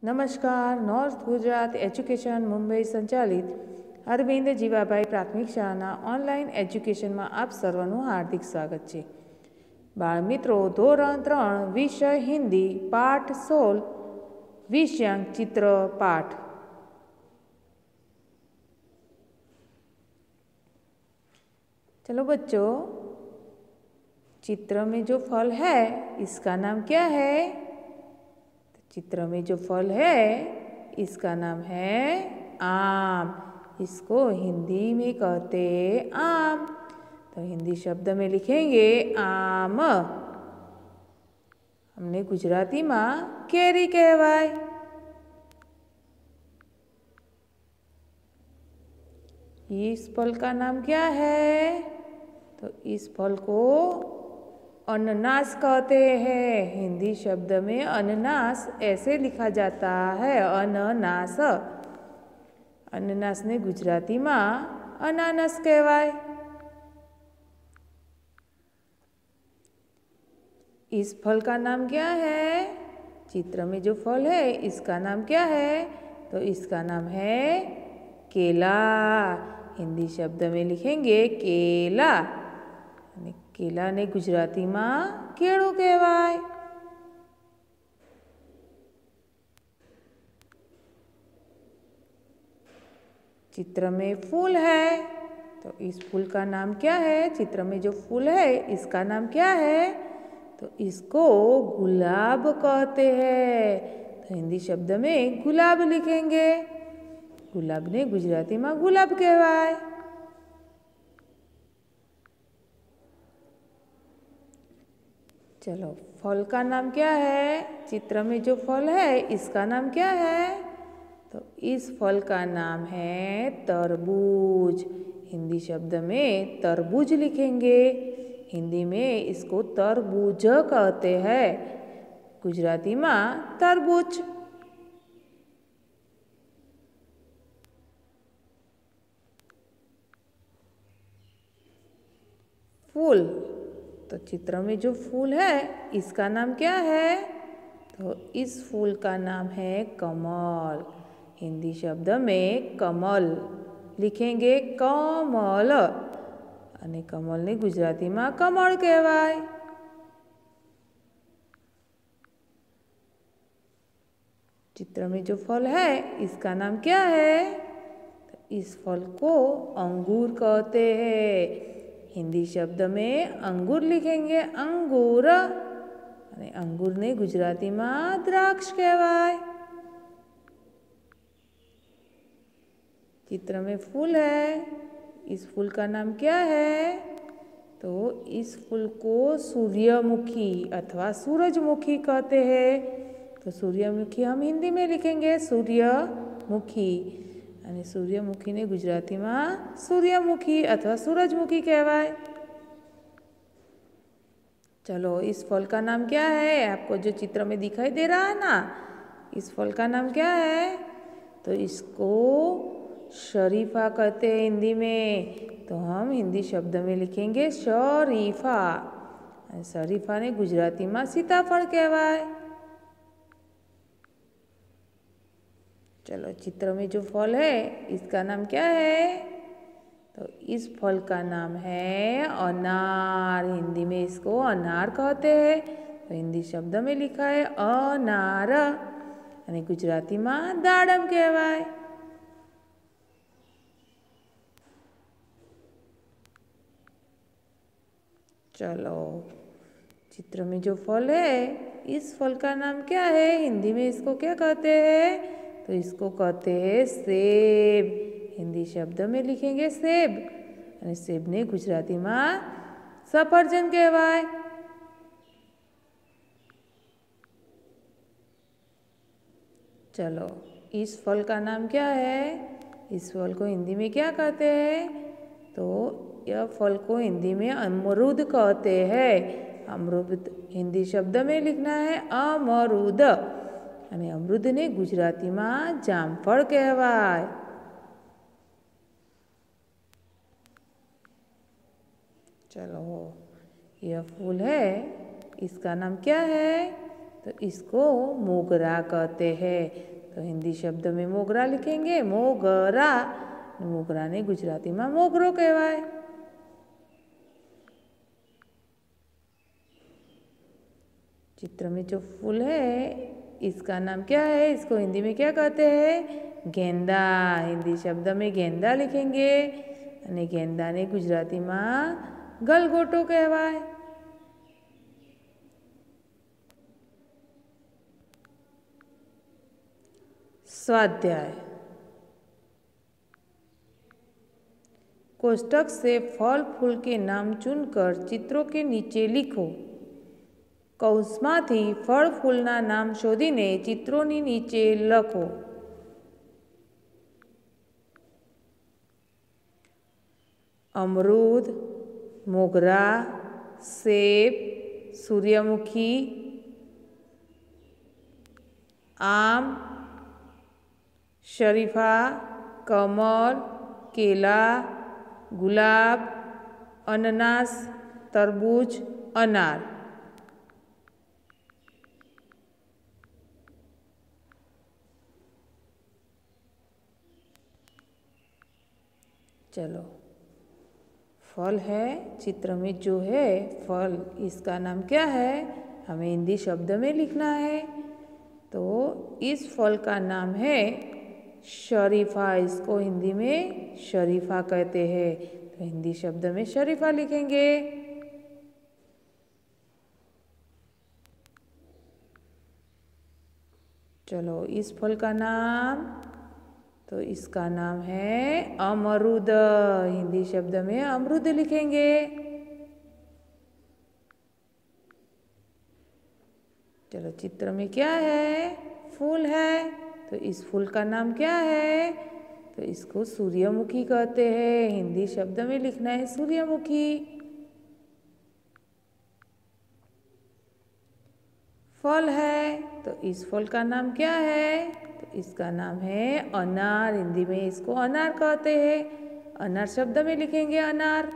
નમસ્કાર. North Gujarat education Mumbai સંચાલિત અરવિંદ જીવાભાઈ પ્રાથમિક શાળાના ઓનલાઈન એજ્યુકેશનમાં આપ સર્વનું હાર્દિક સ્વાગત છે. બાળમિત્રો, ધોરણ 3 વિષય હિન્દી પાઠ 16 વિષયાંક चित्र पाठ. चलो बच्चों, चित्र में जो फल है इसका नाम क्या है? चित्र में जो फल है इसका नाम है आम. इसको हिंदी में कहते आम. तो हिंदी शब्द में लिखेंगे आम. हमने गुजराती में केरी कहवाय. इस फल का नाम क्या है? तो इस फल को अननास कहते हैं. हिंदी शब्द में अननास ऐसे लिखा जाता है, अननास. अननास ने गुजराती में अनानस कहवाय. इस फल का नाम क्या है? चित्र में जो फल है इसका नाम क्या है? तो इसका नाम है केला. हिंदी शब्द में लिखेंगे केला. केला ने गुजराती में केळो कहवाय. चित्र में फूल है तो इस फूल का नाम क्या है? चित्र में जो फूल है इसका नाम क्या है? तो इसको गुलाब कहते हैं. तो हिंदी शब्द में गुलाब लिखेंगे. गुलाब ने गुजराती में गुलाब कहवाय. चलो, फल का नाम क्या है? चित्र में जो फल है इसका नाम क्या है? तो इस फल का नाम है तरबूज. हिंदी शब्द में तरबूज लिखेंगे. हिंदी में इसको तरबूज कहते हैं, गुजराती में तरबूज. फूल. तो चित्र में जो फूल है इसका नाम क्या है? तो इस फूल का नाम है कमल. हिंदी शब्द में कमल लिखेंगे कमल. અને કમલને ગુજરાતીમાં કમળ કહેવાય. चित्र में जो फल है इसका नाम क्या है? तो इस फल को अंगूर कहते हैं. हिंदी शब्द में अंगूर लिखेंगे अंगूर. અને અંગૂરને ગુજરાતીમાં દ્રાક્ષ કહેવાય. चित्र में फूल है. इस फूल का नाम क्या है? तो इस फूल को सूर्यमुखी अथवा सूरजमुखी कहते हैं. तो सूर्यमुखी हम हिंदी में लिखेंगे सूर्यमुखी. અને सूर्यमुखी ने गुजराती में सूर्यमुखी अथवा सूरजमुखी कहवाय. चलो, इस फल का नाम क्या है? आपको जो चित्र में दिखाई दे रहा है ना, इस फल का नाम क्या है? तो इसको शरीफा कहते हैं हिंदी में. तो हम हिंदी शब्द में लिखेंगे शरीफा. शरीफा ने गुजराती में सीताफल कहवाय. चलो, चित्र में जो फल है इसका नाम क्या है? तो इस फल का नाम है अनार. हिंदी में इसको अनार कहते हैं. तो हिंदी शब्द में लिखा है अनार. અને ગુજરાતીમાં દાડમ કહેવાય. चलो, चित्र में जो फल है इस फल का नाम क्या है? हिंदी में इसको क्या कहते हैं? तो इसको कहते हैं सेब. हिंदी शब्द में लिखेंगे सेब. અને सेब ने गुजराती में सफरजन कहवाय. चलो, इस फल का नाम क्या है? इस फल को हिंदी में क्या कहते हैं? तो यह फल को हिंदी में अमरूद कहते हैं. अमरूद हिंदी शब्द में लिखना है अमरूद. અને અમરૂદને ગુજરાતીમાં જામફળ કહેવાય. चलो, यह फूल है इसका नाम क्या है? तो इसको मोगरा कहते हैं। तो हिंदी शब्द में मोगरा लिखेंगे मोगरा। मोगरा ने गुजराती में मोगरो कहवाय। चित्र में जो फूल है इसका नाम क्या है? इसको हिंदी में क्या कहते हैं? गेंदा। हिंदी शब्द में गेंदा लिखेंगे અને गेंदा ने गुजराती में गलगोटो कहवाय। स्वाध्याय। कोष्टक से फल फूल के नाम चुनकर चित्रों के नीचे लिखो। कौंसमांथी फल फूलना नाम शोधीने चित्रोनी नीचे लखो। अमरूद, मोगरा, सेब, सूर्यमुखी, आम, शरीफा, कमल, केला, गुलाब, अननास, तरबूज, अनार। चलो, फल है, चित्र में जो है फल इसका नाम क्या है हमें हिंदी शब्द में लिखना है। तो इस फल का नाम है शरीफा। इसको हिंदी में शरीफा कहते हैं। तो हिंदी शब्द में शरीफा लिखेंगे। चलो, इस फल का नाम, तो इसका नाम है अमरूद। हिंदी शब्द में अमरूद लिखेंगे। चलो, चित्र में क्या है? फूल है। तो इस फूल का नाम क्या है? तो इसको सूर्यमुखी कहते हैं। हिंदी शब्द में लिखना है सूर्यमुखी। फल है, तो इस फल का नाम क्या है? तो इसका नाम है अनार। हिंदी में इसको अनार कहते हैं। अनार शब्द में लिखेंगे अनार।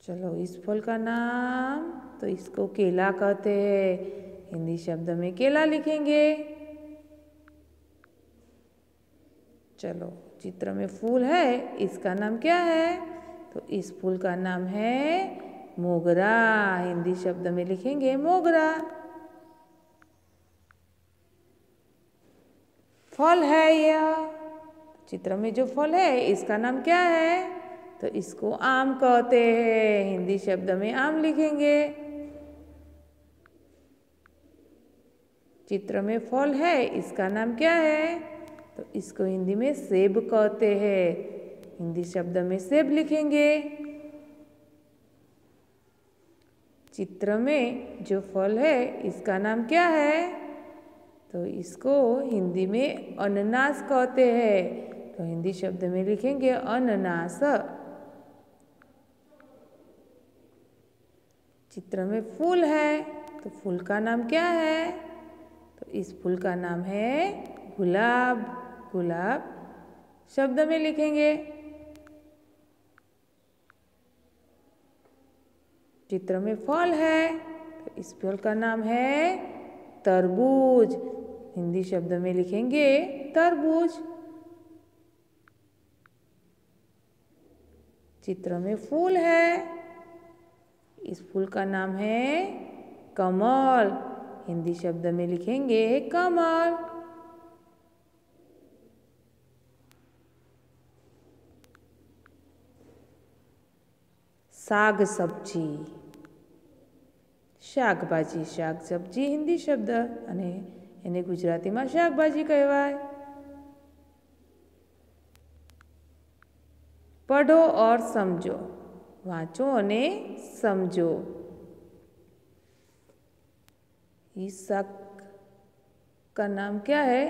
चलो, इस फल का नाम, तो इसको केला कहते हैं। हिंदी शब्द में केला लिखेंगे। चलो, चित्र में फूल है, इसका नाम क्या है? तो इस फूल का नाम है मोगरा। हिंदी शब्द में लिखेंगे मोगरा। फल है यह, चित्र में जो फल है इसका नाम क्या है? तो इसको आम कहते हैं। हिंदी शब्द में आम लिखेंगे। चित्र में फल है, इसका नाम क्या है? तो इसको हिंदी में सेब कहते हैं। हिंदी शब्द में सेब लिखेंगे। चित्र में जो फल है इसका नाम क्या है? तो इसको हिंदी में अननास कहते हैं। तो हिंदी शब्द में लिखेंगे अननास। चित्र में फूल है, तो फूल का नाम क्या है? तो इस फूल का नाम है गुलाब। गुलाब शब्द में लिखेंगे। चित्र में फल है, तो इस फल का नाम है तरबूज। हिंदी शब्द में लिखेंगे तरबूज। चित्र में फूल है, इस फूल का नाम है कमल। हिंदी शब्द में लिखेंगे कमल। साग सब्जी, શાકભાજી, શાક સબ્જી હિન્દી શબ્દ અને એને ગુજરાતીમાં શાકભાજી કહેવાય। पढ़ो और समझो, वाँचो અને समझो। इस शाक का नाम क्या है?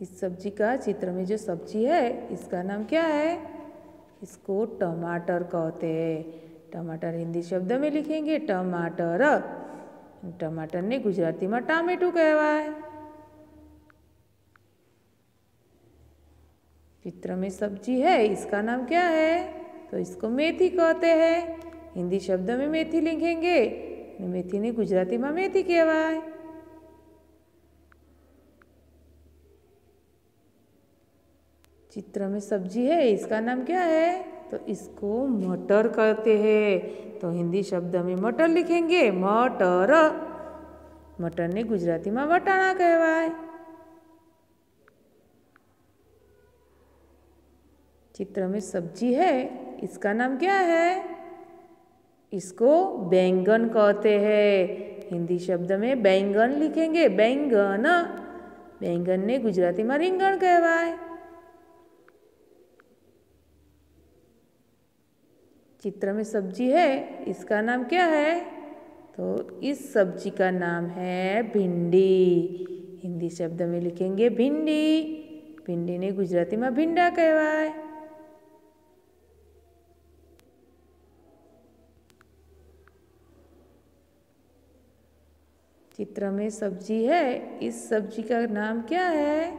इस सब्जी का, चित्र में जो सब्जी है इसका नाम क्या है? इसको टमाटर कहते हैं। टमाटर हिंदी शब्द में लिखेंगे टमाटर। टमाटर ने गुजराती में टामेटू कहवाय। चित्र में सब्जी है, इसका नाम क्या है? तो इसको मेथी कहते हैं। हिंदी शब्द में मेथी लिखेंगे। मेथी ने गुजराती में मेथी कहवाय। चित्र में सब्जी है, इसका नाम क्या है? तो इसको मटर कहते हैं। तो हिंदी शब्द में मटर लिखेंगे, मटर। मटर ने गुजराती में वटाणा कहवाय। चित्र में सब्जी है, इसका नाम क्या है? इसको बैंगन कहते हैं। हिंदी शब्द में बैंगन लिखेंगे, बैंगन। बैंगन ने गुजराती में રીંગણ कहवाय। चित्र में सब्जी है, इसका नाम क्या है? तो इस सब्जी का नाम है भिंडी। हिंदी शब्द में लिखेंगे भिंडी। भिंडी ने गुजराती में भींडा कहवाय। चित्र में सब्जी है, इस सब्जी का नाम क्या है?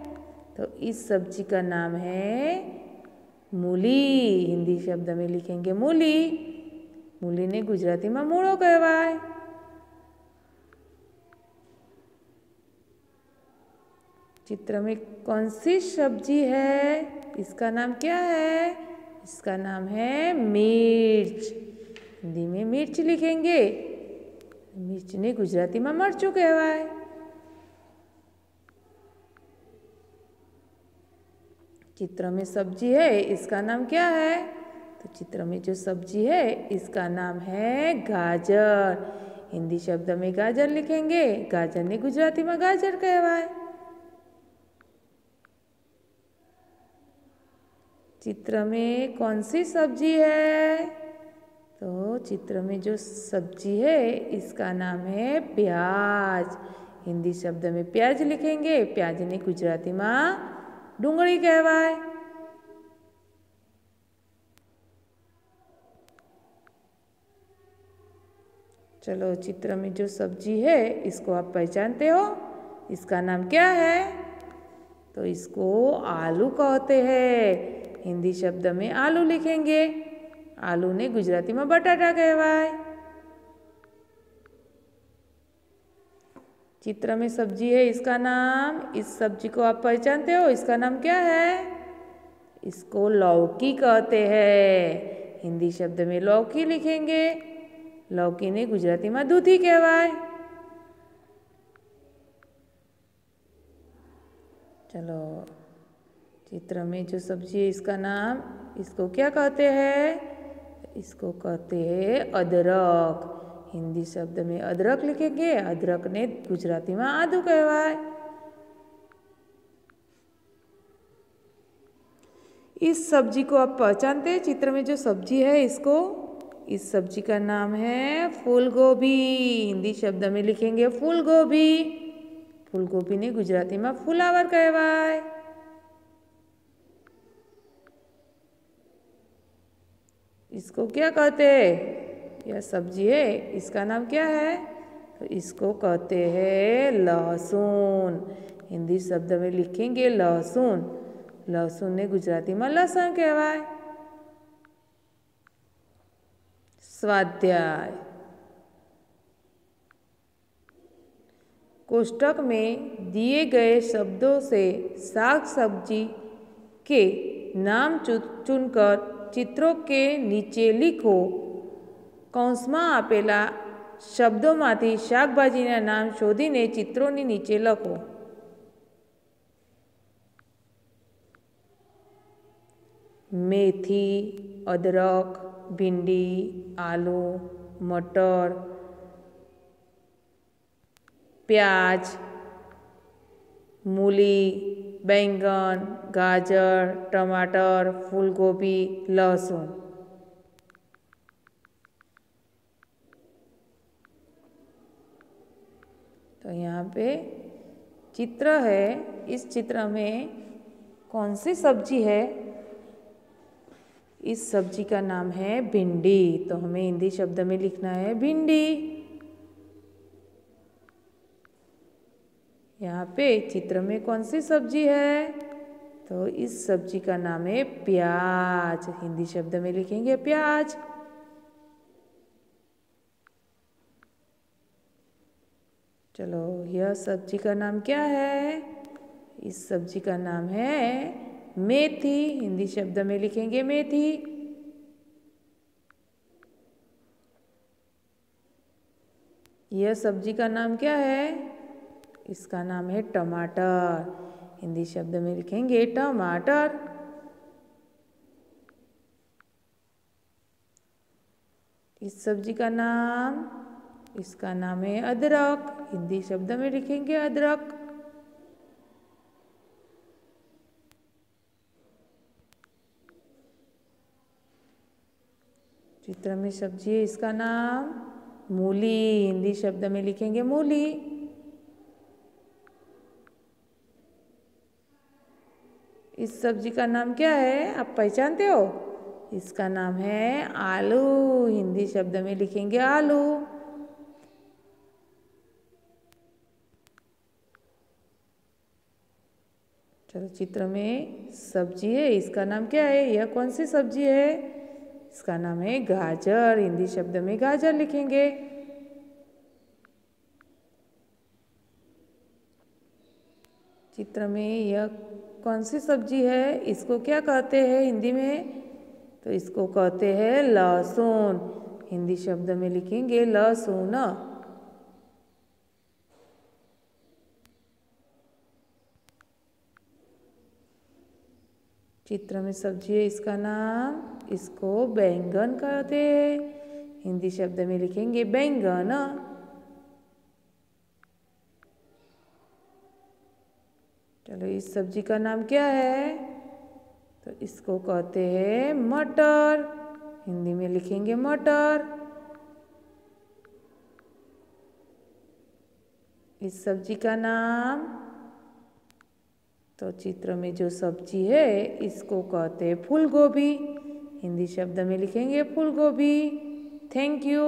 तो इस सब्जी का नाम है मूली। हिंदी शब्द में लिखेंगे मूली। मूली ने गुजराती में मूळो कहवाय। चित्र में कौन सी सब्जी है? इसका नाम क्या है? इसका नाम है मिर्च। हिंदी में मिर्च लिखेंगे। मिर्च ने गुजराती में मरचू कहवाय। चित्र में सब्जी है, इसका नाम क्या है? तो चित्र में जो सब्जी है, इसका नाम है गाजर। हिंदी शब्द में गाजर लिखेंगे। गाजर ने गुजराती में गाजर कहवाय। चित्र में कौन सी सब्जी है? तो चित्र में जो सब्जी है, इसका नाम है प्याज। हिंदी शब्द में प्याज लिखेंगे। प्याज ने गुजराती में डूंगળી कहवाय। चलो, चित्र में जो सब्जी है, इसको आप पहचानते हो? इसका नाम क्या है? तो इसको आलू कहते हैं। हिंदी शब्द में आलू लिखेंगे। आलू ने गुजराती में बटाटा कहवाय। चित्र में सब्जी है, इसका नाम, इस सब्जी को आप पहचानते हो? इसका नाम क्या है? इसको लौकी कहते हैं। हिंदी शब्द में लौकी लिखेंगे। लौकी ने गुजराती में दूधी कहवाय। चलो, चित्र में जो सब्जी है, इसका नाम, इसको क्या कहते हैं? इसको कहते हैं अदरक। हिंदी शब्द में अदरक लिखेंगे। अदरक ने गुजराती में आदू कहवाय। इस सब्जी को आप पहचानते हैं? चित्र में जो सब्जी है, इसको, इस सब्जी का नाम है फूल गोभी। हिंदी शब्द में लिखेंगे फूल गोभी। फूल गोभी ने गुजराती में फुलावर कहवाय। इसको क्या कहते हैं? यह सब्जी है, इसका नाम क्या है? तो इसको कहते हैं लहसुन। हिंदी शब्द में लिखेंगे लहसुन। लहसुन ने गुजराती में लहसुन कहवाय। स्वाध्याय। कोष्टक में दिए गए शब्दों से साग सब्जी के नाम चुनकर चित्रों के नीचे लिखो। કૌંસમાં આપેલા શબ્દોમાંથી શાકભાજીના નામ શોધીને ચિત્રોની નીચે લખો. मेथी, अदरक, भिंडी, आलू, मटर, प्याज, मूली, बैंगन, गाजर, टमाटर, फूलगोभी, लहसुन. तो यहाँ पे चित्र है. इस चित्र में कौन सी सब्जी है? इस सब्जी का नाम है भिंडी. तो हमें हिंदी शब्द में लिखना है भिंडी. यहाँ पे चित्र में कौन सी सब्जी है? तो इस सब्जी का नाम है प्याज. हिंदी शब्द में लिखेंगे प्याज. चलो, यह सब्जी का नाम क्या है? इस सब्जी का नाम है मेथी। हिंदी शब्द में लिखेंगे मेथी। यह सब्जी का नाम क्या है? इसका नाम है टमाटर। हिंदी शब्द में लिखेंगे टमाटर। इस सब्जी का नाम, इसका नाम है अदरक। हिंदी शब्द में लिखेंगे अदरक। चित्र में सब्जी है, इसका नाम मूली। हिंदी शब्द में लिखेंगे मूली। इस सब्जी का नाम क्या है? आप पहचानते हो? इसका नाम है आलू। हिंदी शब्द में लिखेंगे आलू। चलो, चित्र में सब्जी है, इसका नाम क्या है? यह कौन सी सब्जी है? इसका नाम है गाजर। हिंदी शब्द में गाजर लिखेंगे। चित्र में यह कौन सी सब्जी है? इसको क्या कहते हैं हिंदी में? तो इसको कहते हैं लहसुन। हिंदी शब्द में लिखेंगे लहसुन। चित्र में सब्जी है, इसका नाम, इसको बैंगन कहते हैं। हिंदी शब्द में लिखेंगे बैंगन। चलो, इस सब्जी का नाम क्या है? तो इसको कहते हैं मटर। हिंदी में लिखेंगे मटर। इस सब्जी का नाम, तो चित्र में जो सब्जी है इसको कहते हैं फूल गोभी। हिंदी शब्द में लिखेंगे फूल गोभी। Thank you.